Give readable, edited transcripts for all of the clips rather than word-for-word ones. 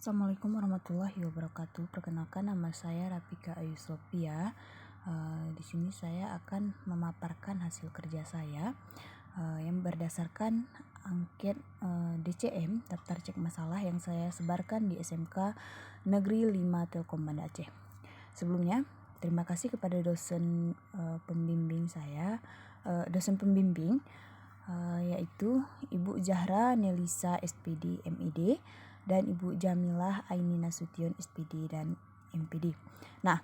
Assalamualaikum warahmatullahi wabarakatuh. Perkenalkan, nama saya Rafika Ayu Sophia. Di sini saya akan memaparkan hasil kerja saya yang berdasarkan angket DCM daftar cek masalah yang saya sebarkan di SMK Negeri 5 Telkom Banda Aceh. Sebelumnya, terima kasih kepada dosen pembimbing saya, yaitu Ibu Zahra Nelisa SPD MID dan Ibu Jamilah Aini Nasution SPD dan MPD. Nah,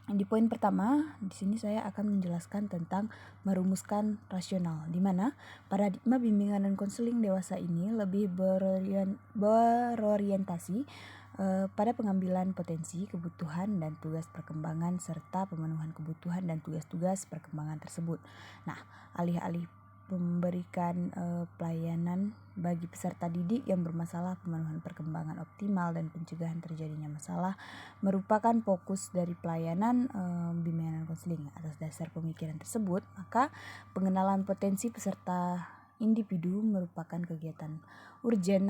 di poin pertama di sini saya akan menjelaskan tentang merumuskan rasional, di mana paradigma bimbingan dan konseling dewasa ini lebih berorientasi pada pengambilan potensi, kebutuhan, dan tugas perkembangan serta pemenuhan kebutuhan dan tugas-tugas perkembangan tersebut. Nah, alih-alih memberikan pelayanan bagi peserta didik yang bermasalah, pemenuhan perkembangan optimal dan pencegahan terjadinya masalah merupakan fokus dari pelayanan bimbingan dan konseling. Atas dasar pemikiran tersebut, maka pengenalan potensi peserta individu merupakan kegiatan urgen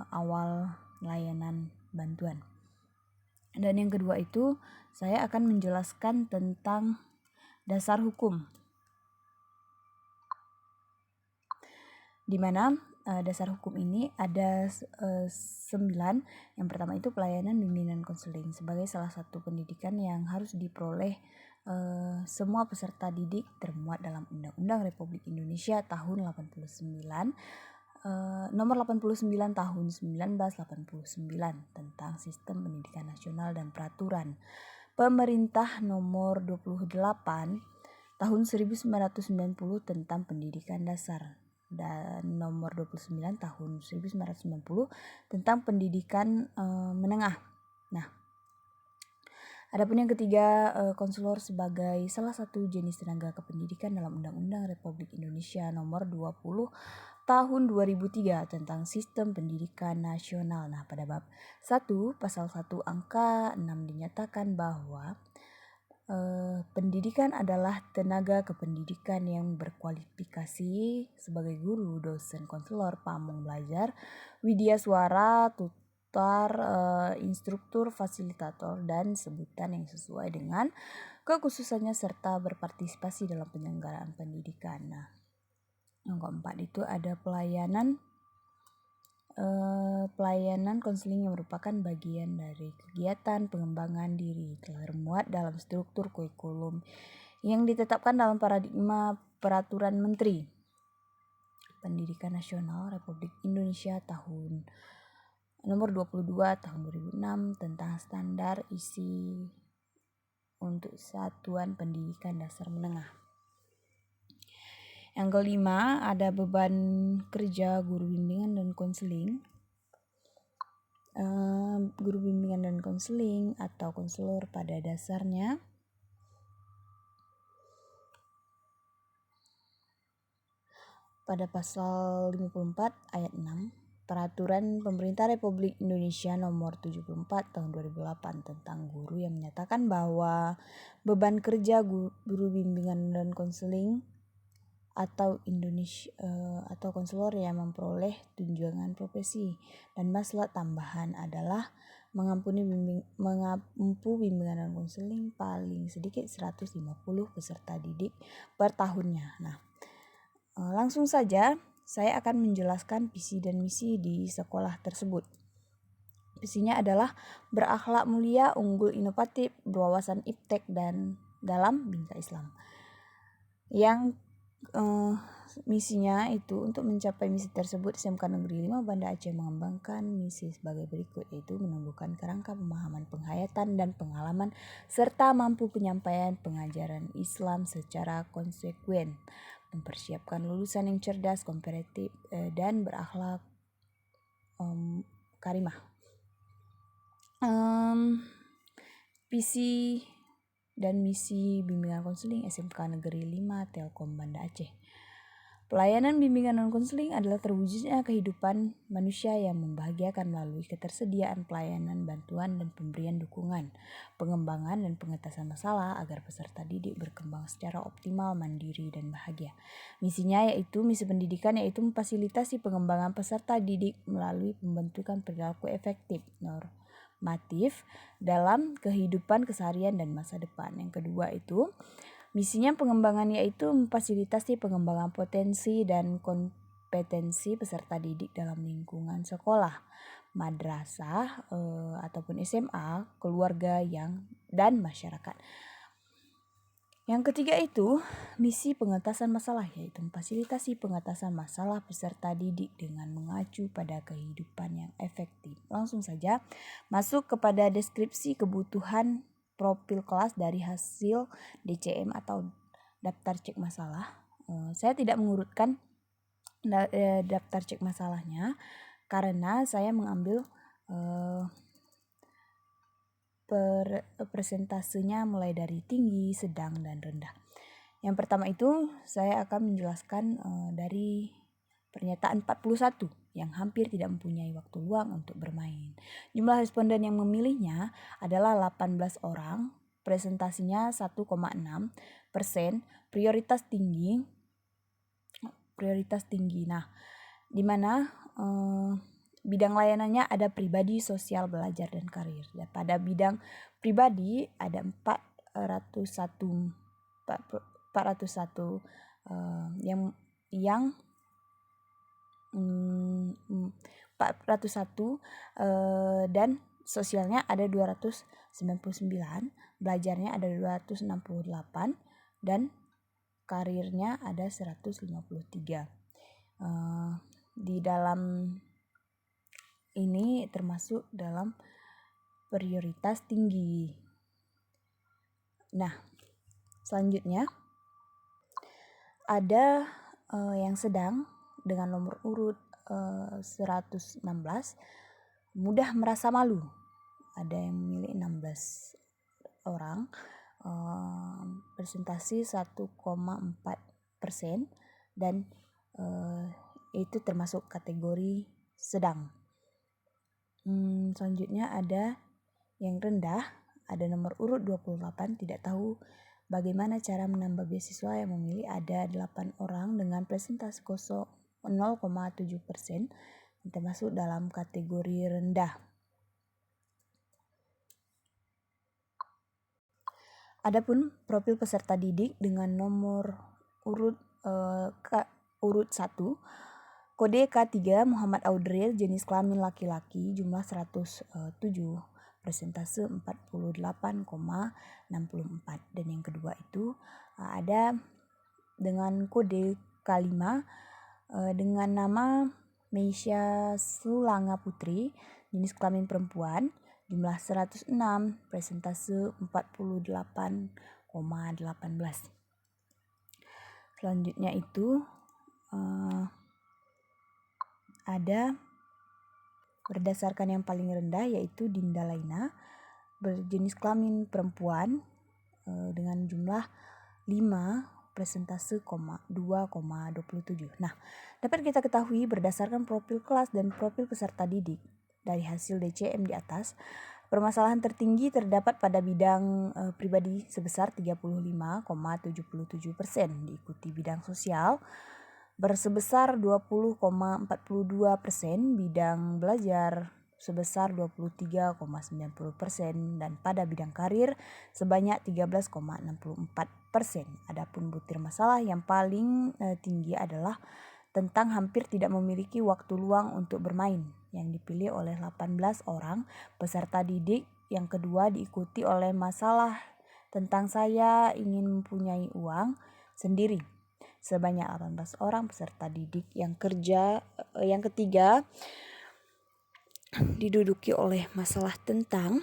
awal layanan bantuan. Dan yang kedua itu, saya akan menjelaskan tentang dasar hukum, di mana dasar hukum ini ada 9. Yang pertama itu pelayanan bimbingan konseling sebagai salah satu pendidikan yang harus diperoleh semua peserta didik, termuat dalam Undang-Undang Republik Indonesia tahun 89, nomor 89 tahun 1989 tentang Sistem Pendidikan Nasional dan Peraturan Pemerintah nomor 28 tahun 1990 tentang Pendidikan Dasar dan nomor 29 tahun 1990 tentang pendidikan menengah. Nah, adapun yang ketiga, konselor sebagai salah satu jenis tenaga kependidikan dalam Undang-Undang Republik Indonesia nomor 20 tahun 2003 tentang Sistem Pendidikan Nasional. Nah, pada bab 1 pasal 1 angka 6 dinyatakan bahwa pendidikan adalah tenaga kependidikan yang berkualifikasi sebagai guru, dosen, konselor, pamong belajar, widya suara, tutor, instruktur, fasilitator, dan sebutan yang sesuai dengan kekhususannya serta berpartisipasi dalam penyelenggaraan pendidikan. Nah, yang keempat itu ada pelayanan konseling yang merupakan bagian dari kegiatan pengembangan diri, telah termuat dalam struktur kurikulum yang ditetapkan dalam paradigma Peraturan Menteri Pendidikan Nasional Republik Indonesia tahun nomor 22 tahun 2006 tentang standar isi untuk satuan pendidikan dasar menengah. Yang kelima, ada beban kerja guru bimbingan dan konseling. Guru bimbingan dan konseling atau konselor pada dasarnya pada pasal 54 ayat 6 Peraturan Pemerintah Republik Indonesia nomor 74 tahun 2008 tentang guru yang menyatakan bahwa beban kerja guru bimbingan dan konseling atau konselor yang memperoleh tunjangan profesi dan maslahat tambahan adalah mengampu bimbingan dan konseling paling sedikit 150 peserta didik per tahunnya. Nah, langsung saja saya akan menjelaskan visi dan misi di sekolah tersebut. Visinya adalah berakhlak mulia, unggul, inovatif, berwawasan iptek dan dalam bingkai Islam. Yang misinya itu untuk mencapai misi tersebut, SMK Negeri 5 Banda Aceh mengembangkan misi sebagai berikut, yaitu menumbuhkan kerangka pemahaman, penghayatan, dan pengalaman serta mampu penyampaian pengajaran Islam secara konsekuen, mempersiapkan lulusan yang cerdas, kompetitif, dan berakhlak karimah. Visi dan misi bimbingan konseling SMK Negeri 5 Telkom Banda Aceh. Pelayanan bimbingan non-konseling adalah terwujudnya kehidupan manusia yang membahagiakan melalui ketersediaan pelayanan, bantuan, dan pemberian dukungan, pengembangan, dan pengetasan masalah agar peserta didik berkembang secara optimal, mandiri, dan bahagia. Misinya misi pendidikan yaitu memfasilitasi pengembangan peserta didik melalui pembentukan perilaku efektif, normatif dalam kehidupan keseharian dan masa depan. Yang kedua misinya pengembangan yaitu memfasilitasi pengembangan potensi dan kompetensi peserta didik dalam lingkungan sekolah, madrasah ataupun SMA, keluarga dan masyarakat. Yang ketiga misi pengentasan masalah yaitu memfasilitasi pengentasan masalah peserta didik dengan mengacu pada kehidupan yang efektif. Langsung saja masuk kepada deskripsi kebutuhan profil kelas dari hasil DCM atau daftar cek masalah. Saya tidak mengurutkan daftar cek masalahnya karena saya mengambil persentasenya mulai dari tinggi, sedang, dan rendah. Yang pertama saya akan menjelaskan dari pernyataan 41 yang hampir tidak mempunyai waktu luang untuk bermain. Jumlah responden yang memilihnya adalah 18 orang, presentasinya 1,6%, prioritas tinggi. Nah, di mana bidang layanannya ada pribadi, sosial, belajar, dan karir. Dan pada bidang pribadi ada 401 yang 401 dan sosialnya ada 299, belajarnya ada 268 dan karirnya ada 153. Di dalam ini termasuk dalam prioritas tinggi. Nah, selanjutnya ada yang sedang dengan nomor urut 116, mudah merasa malu. Ada yang memilih 16 orang, presentasi 1,4% dan itu termasuk kategori sedang. Selanjutnya ada yang rendah, ada nomor urut 28, tidak tahu bagaimana cara menambah beasiswa yang memilih ada 8 orang dengan presentasi 0,7%, termasuk dalam kategori rendah. Adapun profil peserta didik dengan nomor urut 1, kode K3 Muhammad Audrey, jenis kelamin laki-laki, jumlah 107, persentase 48,64. Dan yang kedua ada dengan kode K5 dengan nama Meisya Sulanga Putri, jenis kelamin perempuan, jumlah 106, persentase 48,18. Selanjutnya ada berdasarkan yang paling rendah yaitu Dinda Laina, berjenis kelamin perempuan dengan jumlah 5, persentase 2,27. Nah, dapat kita ketahui berdasarkan profil kelas dan profil peserta didik dari hasil DCM di atas, permasalahan tertinggi terdapat pada bidang pribadi sebesar 35,77%, diikuti bidang sosial bersebesar 20,42%, bidang belajar sebesar 23,90%, dan pada bidang karir sebanyak 13,64%. Adapun butir masalah yang paling tinggi adalah tentang hampir tidak memiliki waktu luang untuk bermain, yang dipilih oleh 18 orang peserta didik. Yang kedua diikuti oleh masalah tentang saya ingin mempunyai uang sendiri, sebanyak 18 orang peserta didik. Yang ketiga diduduki oleh masalah tentang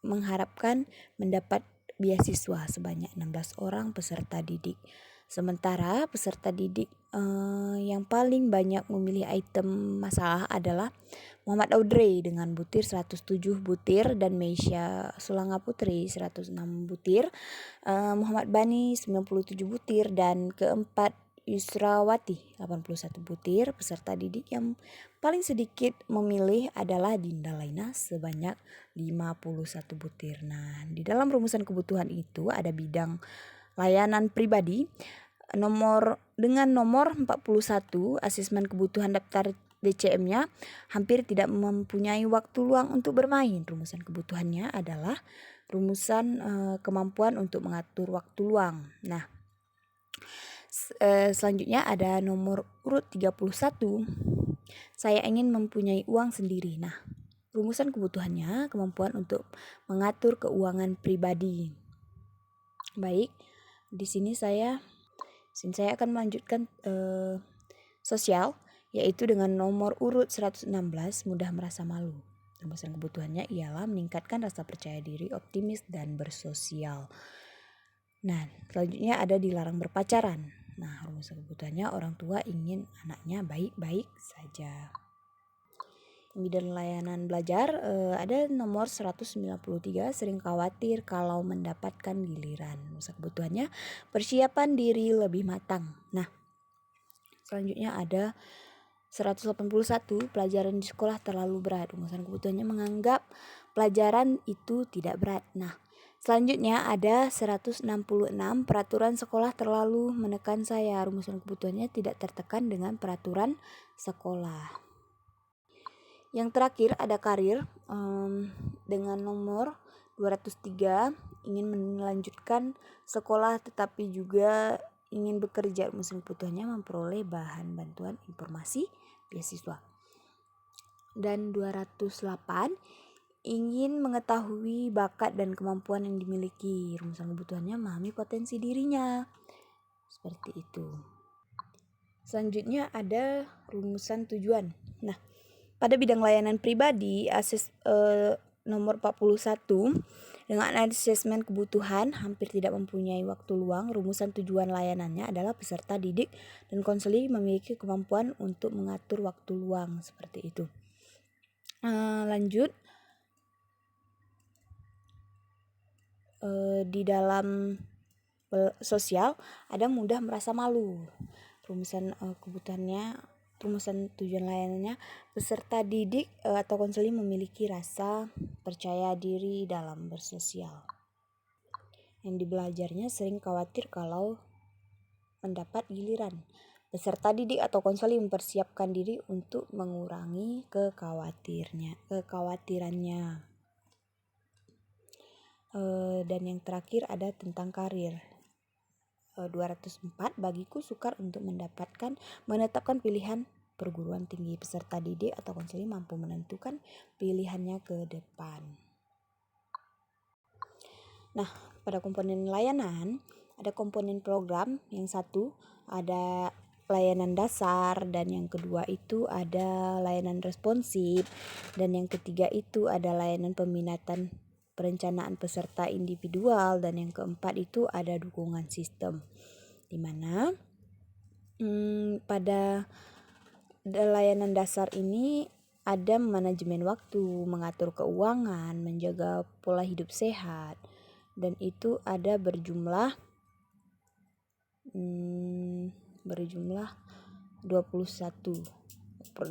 mengharapkan mendapat beasiswa, sebanyak 16 orang peserta didik. Sementara peserta didik yang paling banyak memilih item masalah adalah Muhammad Audrey dengan butir 107 butir dan Meisya Sulanga Putri 106 butir, Muhammad Bani 97 butir, dan keempat Yusrawati 81 butir. Peserta didik yang paling sedikit memilih adalah Dinda Laina sebanyak 51 butir. Nah, di dalam rumusan kebutuhan itu ada bidang layanan pribadi dengan nomor 41. Asesmen kebutuhan daftar DCM-nya hampir tidak mempunyai waktu luang untuk bermain. Rumusan kebutuhannya adalah rumusan kemampuan untuk mengatur waktu luang. Nah, selanjutnya ada nomor urut 31. Saya ingin mempunyai uang sendiri. Nah, rumusan kebutuhannya kemampuan untuk mengatur keuangan pribadi. Baik, di sini saya akan melanjutkan sosial, yaitu dengan nomor urut 116, mudah merasa malu. Rumusan kebutuhannya ialah meningkatkan rasa percaya diri, optimis, dan bersosial. Nah, selanjutnya ada dilarang berpacaran. Nah, rumusan kebutuhannya orang tua ingin anaknya baik-baik saja. Bidang layanan belajar ada nomor 193, sering khawatir kalau mendapatkan giliran. Rumusan kebutuhannya persiapan diri lebih matang. Nah, selanjutnya ada 181, pelajaran di sekolah terlalu berat. Rumusan kebutuhannya menganggap pelajaran itu tidak berat. Nah, selanjutnya ada 166, peraturan sekolah terlalu menekan saya. Rumusan kebutuhannya tidak tertekan dengan peraturan sekolah. Yang terakhir ada karir dengan nomor 203, ingin melanjutkan sekolah tetapi juga ingin bekerja. Rumusan kebutuhannya memperoleh bahan bantuan informasi beasiswa. Dan 208, ingin mengetahui bakat dan kemampuan yang dimiliki. Rumusan kebutuhannya memahami potensi dirinya. Seperti itu. Selanjutnya ada rumusan tujuan. Nah, pada bidang layanan pribadi, nomor 41, dengan asesmen kebutuhan hampir tidak mempunyai waktu luang. Rumusan tujuan layanannya adalah peserta didik dan konseling memiliki kemampuan untuk mengatur waktu luang. Seperti itu. Lanjut. Di dalam sosial ada mudah merasa malu. Rumusan rumusan tujuan layanannya, peserta didik atau konseling memiliki rasa percaya diri dalam bersosial. Yang dibelajarnya sering khawatir kalau mendapat giliran. Peserta didik atau konseling mempersiapkan diri untuk mengurangi kekhawatirannya. Dan yang terakhir ada tentang karir. 204, bagiku sukar untuk menetapkan pilihan perguruan tinggi. Peserta didik atau konseling mampu menentukan pilihannya ke depan. Nah, pada komponen layanan ada komponen program. Yang satu ada layanan dasar, dan yang kedua itu ada layanan responsif, dan yang ketiga itu ada layanan peminatan perencanaan peserta individual, dan yang keempat itu ada dukungan sistem, di mana pada layanan dasar ini ada manajemen waktu, mengatur keuangan, menjaga pola hidup sehat, dan itu ada berjumlah 21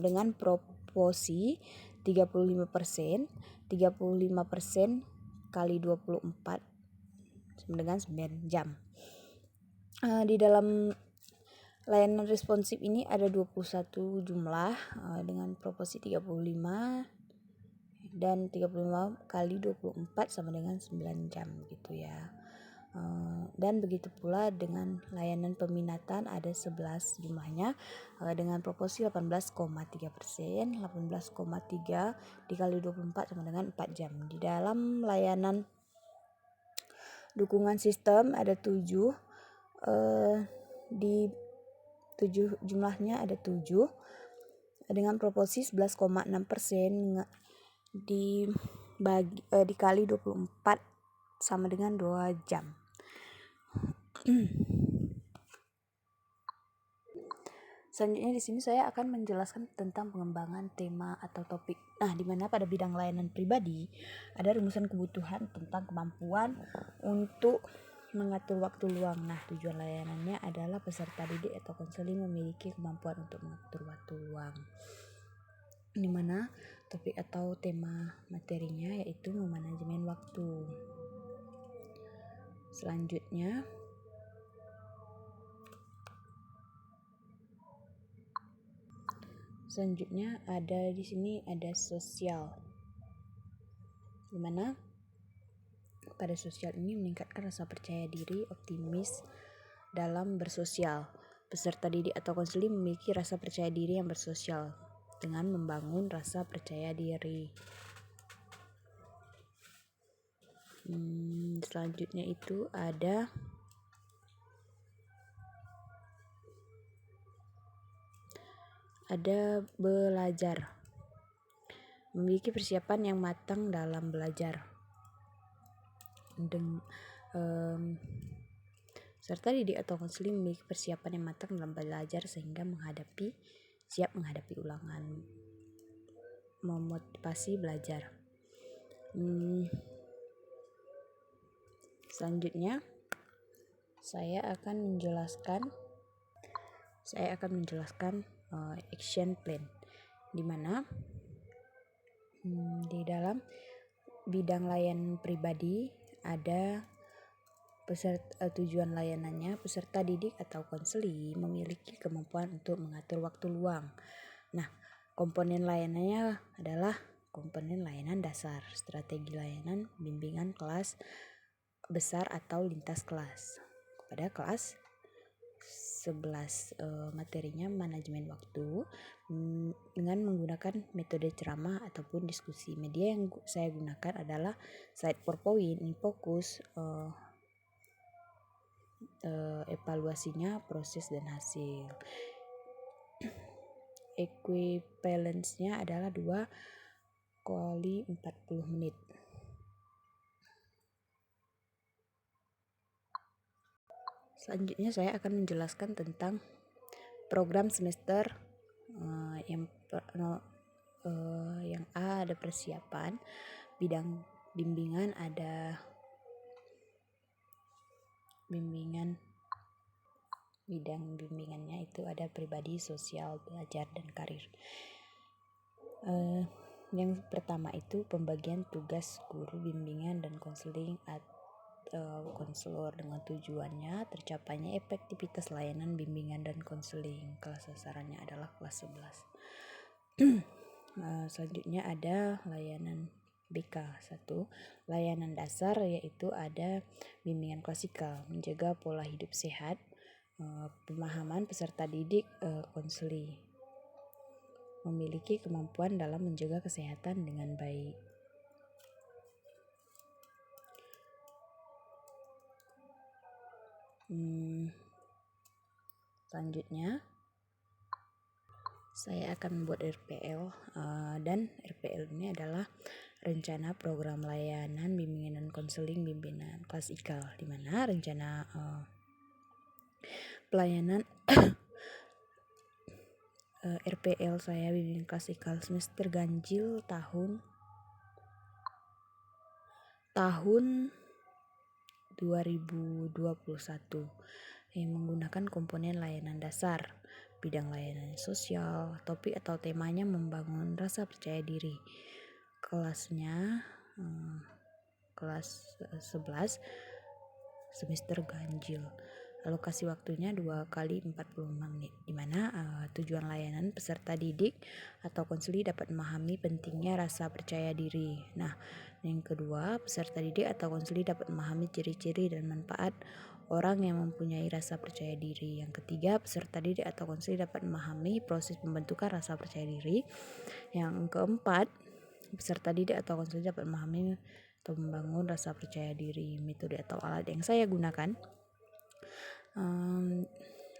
dengan proporsi 35%, 35% kali 24 sama dengan 9 jam. Di dalam layanan responsif ini ada 21 jumlah dengan proporsi 35 dan 35 kali 24 sama dengan 9 jam gitu ya. Dan begitu pula dengan layanan peminatan ada 11 jumlahnya dengan proporsi 18,3%, 18,3 dikali 24 sama dengan 4 jam. Di dalam layanan dukungan sistem ada 7, di 7 jumlahnya ada 7 dengan proporsi 11,6% dikali 24 sama dengan 2 jam. Selanjutnya di sini saya akan menjelaskan tentang pengembangan tema atau topik. Nah, di mana pada bidang layanan pribadi ada rumusan kebutuhan tentang kemampuan untuk mengatur waktu luang. Nah, tujuan layanannya adalah peserta didik atau konseling memiliki kemampuan untuk mengatur waktu luang, di mana topik atau tema materinya yaitu memanajemen waktu. Selanjutnya ada di sini ada sosial, di mana pada sosial ini meningkatkan rasa percaya diri, optimis dalam bersosial. Peserta didik atau konseling memiliki rasa percaya diri yang bersosial dengan membangun rasa percaya diri. Selanjutnya itu ada belajar. Memiliki persiapan yang matang dalam belajar. Peserta didik atau konseling memiliki persiapan yang matang dalam belajar sehingga siap menghadapi ulangan. Memotivasi belajar. Selanjutnya saya akan menjelaskan action plan, di mana di dalam bidang layanan pribadi ada tujuan layanannya. Peserta didik atau konseling memiliki kemampuan untuk mengatur waktu luang. Nah, komponen layanannya adalah komponen layanan dasar, strategi layanan, bimbingan kelas besar atau lintas kelas. Pada kelas 11 materinya manajemen waktu dengan menggunakan metode ceramah ataupun diskusi. Media yang saya gunakan adalah slide PowerPoint, InFocus, evaluasinya, proses dan hasil. Equivalence-nya adalah 2 kali 40 menit. Selanjutnya saya akan menjelaskan tentang program semester yang A ada persiapan, bidang bimbingan ada bidang bimbingannya itu ada pribadi, sosial, belajar dan karir. Yang pertama itu pembagian tugas guru bimbingan dan konseling atau konselor dengan tujuannya tercapainya efektivitas layanan bimbingan dan konseling. Kelas sasarannya adalah kelas 11. Selanjutnya ada layanan BK 1, layanan dasar, yaitu ada bimbingan klasikal, menjaga pola hidup sehat, pemahaman peserta didik, konseling memiliki kemampuan dalam menjaga kesehatan dengan baik. Selanjutnya saya akan membuat RPL, dan RPL ini adalah rencana program layanan bimbingan dan konseling bimbingan klasikal, di mana rencana pelayanan RPL saya bimbingan klasikal semester ganjil tahun 2021 yang menggunakan komponen layanan dasar, bidang layanan sosial, topik atau temanya membangun rasa percaya diri. Kelasnya kelas 11 semester ganjil. Alokasi waktunya 2 kali 40 menit, di mana tujuan layanan peserta didik atau konseling dapat memahami pentingnya rasa percaya diri. Nah, yang kedua, peserta didik atau konseling dapat memahami ciri-ciri dan manfaat orang yang mempunyai rasa percaya diri. Yang ketiga, peserta didik atau konseling dapat memahami proses pembentukan rasa percaya diri. Yang keempat, peserta didik atau konseling dapat memahami atau membangun rasa percaya diri. Metode atau alat yang saya gunakan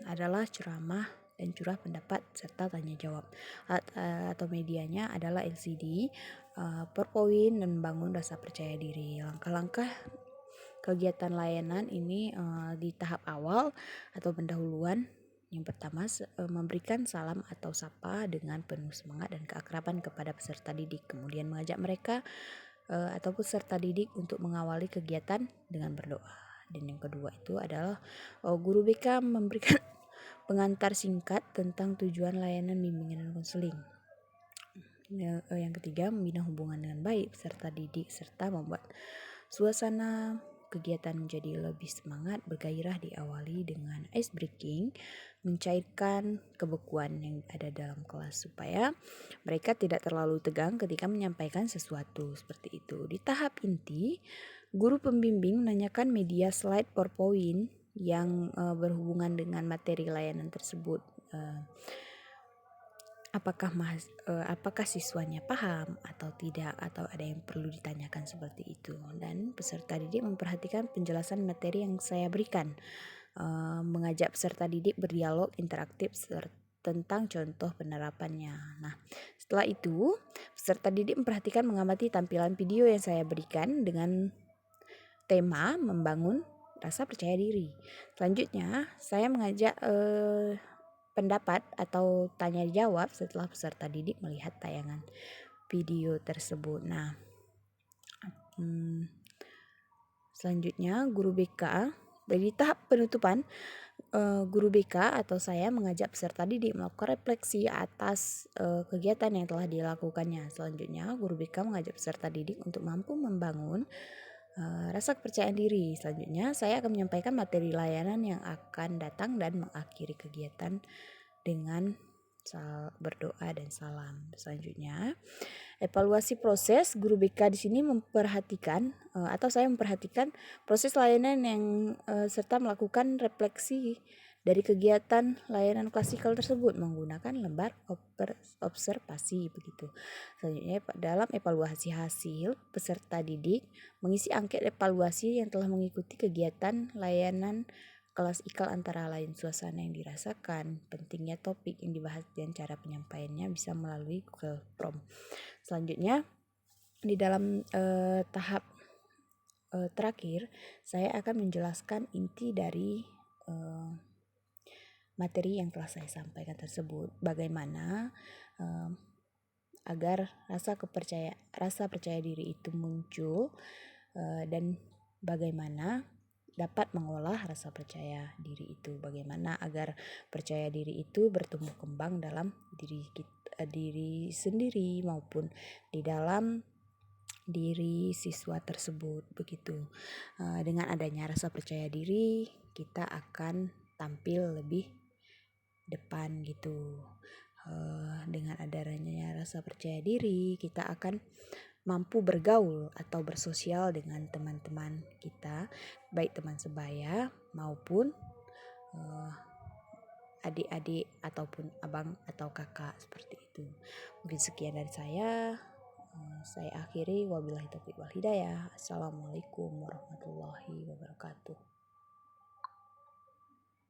adalah ceramah dan curah pendapat serta tanya jawab. Alat atau medianya adalah LCD, PowerPoint, dan membangun rasa percaya diri. Langkah-langkah kegiatan layanan ini di tahap awal atau pendahuluan. Yang pertama, memberikan salam atau sapa dengan penuh semangat dan keakraban kepada peserta didik. Kemudian mengajak mereka atau peserta didik untuk mengawali kegiatan dengan berdoa. Dan yang kedua itu adalah guru BK memberikan pengantar singkat tentang tujuan layanan bimbingan dan konseling. Yang ketiga, membina hubungan dengan baik peserta didik serta membuat suasana kegiatan menjadi lebih semangat, bergairah, diawali dengan ice breaking, mencairkan kebekuan yang ada dalam kelas supaya mereka tidak terlalu tegang ketika menyampaikan sesuatu seperti itu. Di tahap inti, guru pembimbing menanyakan media slide PowerPoint yang berhubungan dengan materi layanan tersebut. Apakah siswanya paham atau tidak, atau ada yang perlu ditanyakan seperti itu. Dan peserta didik memperhatikan penjelasan materi yang saya berikan, mengajak peserta didik berdialog interaktif tentang contoh penerapannya. Nah, setelah itu peserta didik memperhatikan mengamati tampilan video yang saya berikan dengan tema membangun rasa percaya diri. Selanjutnya saya mengajak pendapat atau tanya jawab setelah peserta didik melihat tayangan video tersebut. Nah, selanjutnya guru BK dari tahap penutupan, guru BK atau saya mengajak peserta didik melakukan refleksi atas kegiatan yang telah dilakukannya. Selanjutnya guru BK mengajak peserta didik untuk mampu membangun rasa kepercayaan diri. Selanjutnya saya akan menyampaikan materi layanan yang akan datang dan mengakhiri kegiatan dengan berdoa dan salam. Selanjutnya, evaluasi proses. Guru BK di sini memperhatikan atau saya memperhatikan proses layanan yang serta melakukan refleksi dari kegiatan layanan klasikal tersebut menggunakan lembar observasi begitu. Selanjutnya, dalam evaluasi hasil, peserta didik mengisi angket evaluasi yang telah mengikuti kegiatan layanan kelas IKAL, antara lain suasana yang dirasakan, pentingnya topik yang dibahas, dan cara penyampaiannya bisa melalui Google Form. Selanjutnya, di dalam tahap terakhir, saya akan menjelaskan inti dari materi yang telah saya sampaikan tersebut. Bagaimana agar rasa percaya diri itu muncul, dan bagaimana dapat mengolah rasa percaya diri itu. Bagaimana agar percaya diri itu bertumbuh kembang dalam diri sendiri maupun di dalam diri siswa tersebut begitu. Dengan adanya rasa percaya diri, kita akan tampil lebih depan gitu. Dengan adanya rasa percaya diri, kita akan mampu bergaul atau bersosial dengan teman-teman kita, baik teman sebaya maupun adik-adik ataupun abang atau kakak seperti itu. Mungkin sekian dari saya. Saya akhiri, wabillahi taufiq wal hidayah. Assalamualaikum warahmatullahi wabarakatuh.